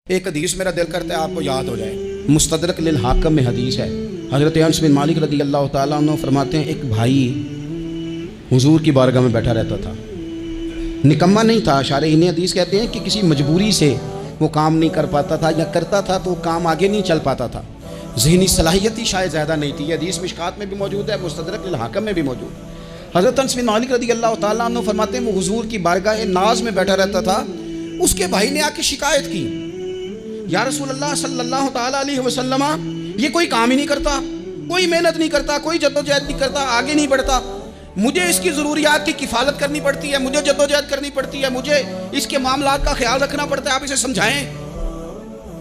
एक हदीस मेरा दिल करता है आपको याद हो जाए। मुस्तदरक लिल हाकिम में हदीस है। हज़रत अनस बिन मालिक रज़ी अल्लाह तआला अन्हु फरमाते हैं, एक भाई हुजूर की बारगाह में बैठा रहता था। निकम्मा नहीं था। शारीहीन हदीस कहते हैं कि किसी मजबूरी से वो काम नहीं कर पाता था, या करता था तो काम आगे नहीं चल पाता था। ज़हनी सलाहियत ही शायद ज़्यादा नहीं थी। हदीस मिशकात में भी मौजूद है, मुस्तदरक लिल हाकिम में भी मौजूद है। हज़रत अनस बिन मालिक रज़ी अल्लाह तआला अन्हु फरमाते हैं, वो हुजूर की बारगाह नाज में बैठा रहता था। उसके भाई ने आके शिकायत की, या रसूलल्लाह सल्लल्लाहु तआला अलैहि वसल्लम, ये कोई काम ही नहीं करता, कोई मेहनत नहीं करता, कोई जद्दोजहद नहीं करता, आगे नहीं बढ़ता। मुझे इसकी ज़रूरियात की किफ़ालत करनी पड़ती है, मुझे जद्दोजहद करनी पड़ती है, मुझे इसके मामलात का ख्याल रखना पड़ता है, आप इसे समझाएं।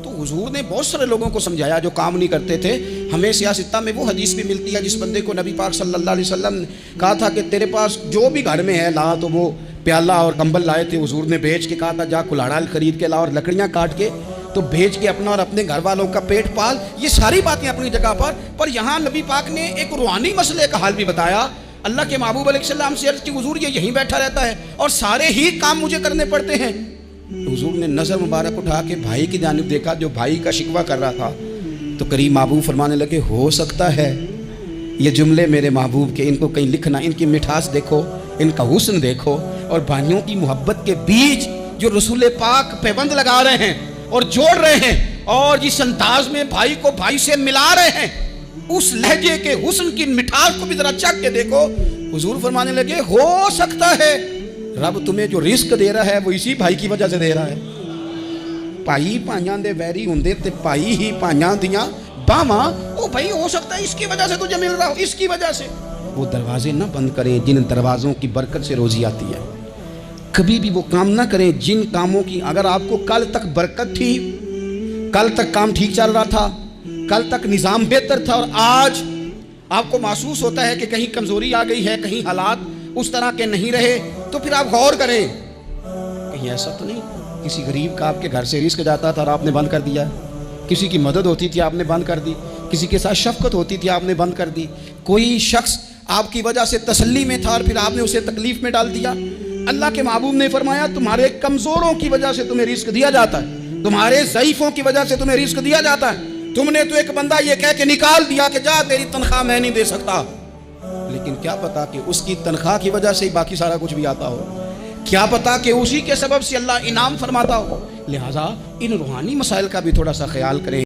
तो हुजूर ने बहुत सारे लोगों को समझाया जो काम नहीं करते थे। हमें सियासत्ता में वो हदीस भी मिलती है जिस बंदे को नबी पाक सल्लल्लाहु अलैहि वसल्लम ने कहा था कि तेरे पास जो भी घर में है ला, तो वो प्याला और कंबल लाए थे। हुजूर ने बेच के कहा था जा कुल्हाड़ा खरीद के ला और लकड़ियाँ काट के तो बेच के अपना और अपने घर वालों का पेट पाल। ये सारी बातें अपनी जगह पर यहाँ नबी पाक ने एक रूहानी मसले का हाल भी बताया। अल्लाह के महबूब अलैहिस्सलाम से अर्ज़ की, हुजूर ये यहीं बैठा रहता है और सारे ही काम मुझे करने पड़ते हैं। हुजूर ने नज़र मुबारक उठा के भाई की जानिब देखा जो भाई का शिकवा कर रहा था। तो करीम महबूब फरमाने लगे, हो सकता है ये जुमले मेरे महबूब के, इनको कहीं लिखना, इनकी मिठास देखो, इनका हुस्न देखो, और भाइयों की मोहब्बत के बीच जो रसूल पाक पैबंद लगा रहे हैं और जोड़ रहे हैं, और जिस अंदाज में भाई को भाई से मिला रहे हैं, उस लहजे के हुस्न की मिठास को भी जरा चख के देखो। हुजूर फरमाने लगे, हो सकता है रब तुम्हें जो रिस्क दे रहा है वो इसी भाई की वजह से दे रहा है। भाई भाइयां दे वैरी होंदे ते भाई ही भाइयां दियां बावां। ओ भाई, हो सकता है इसकी वजह से तुझे मिल रहा हो, इसकी वजह से। वो दरवाजे ना बंद करें जिन दरवाज़ों की बरकत से रोजी आती है। कभी भी वो काम ना करें जिन कामों की, अगर आपको कल तक बरकत थी, कल तक काम ठीक चल रहा था, कल तक निज़ाम बेहतर था, और आज आपको महसूस होता है कि कहीं कमज़ोरी आ गई है, कहीं हालात उस तरह के नहीं रहे, तो फिर आप गौर करें कहीं ऐसा तो नहीं किसी गरीब का आपके घर से रिस्क जाता था और आपने बंद कर दिया, किसी की मदद होती थी आपने बंद कर दी, किसी के साथ शफकत होती थी आपने बंद कर दी, कोई शख्स आपकी वजह से तसल्ली में था और फिर आपने उसे तकलीफ में डाल दिया। अल्लाह के महबूब ने फरमाया, तुम्हारे कमज़ोरों की वजह से तुम्हें रिस्क दिया जाता है, तुम्हारे ज़ईफ़ों की वजह से तुम्हें रिस्क दिया जाता है। तुमने तो एक बंदा ये कह के निकाल दिया कि जा तेरी तनख्वाह मैं नहीं दे सकता, लेकिन क्या पता कि उसकी तनख्वाह की वजह से ही बाकी सारा कुछ भी आता हो, क्या पता कि उसी के सबब से अल्लाह इनाम फरमाता हो। लिहाजा इन रूहानी मसाइल का भी थोड़ा सा ख्याल करें।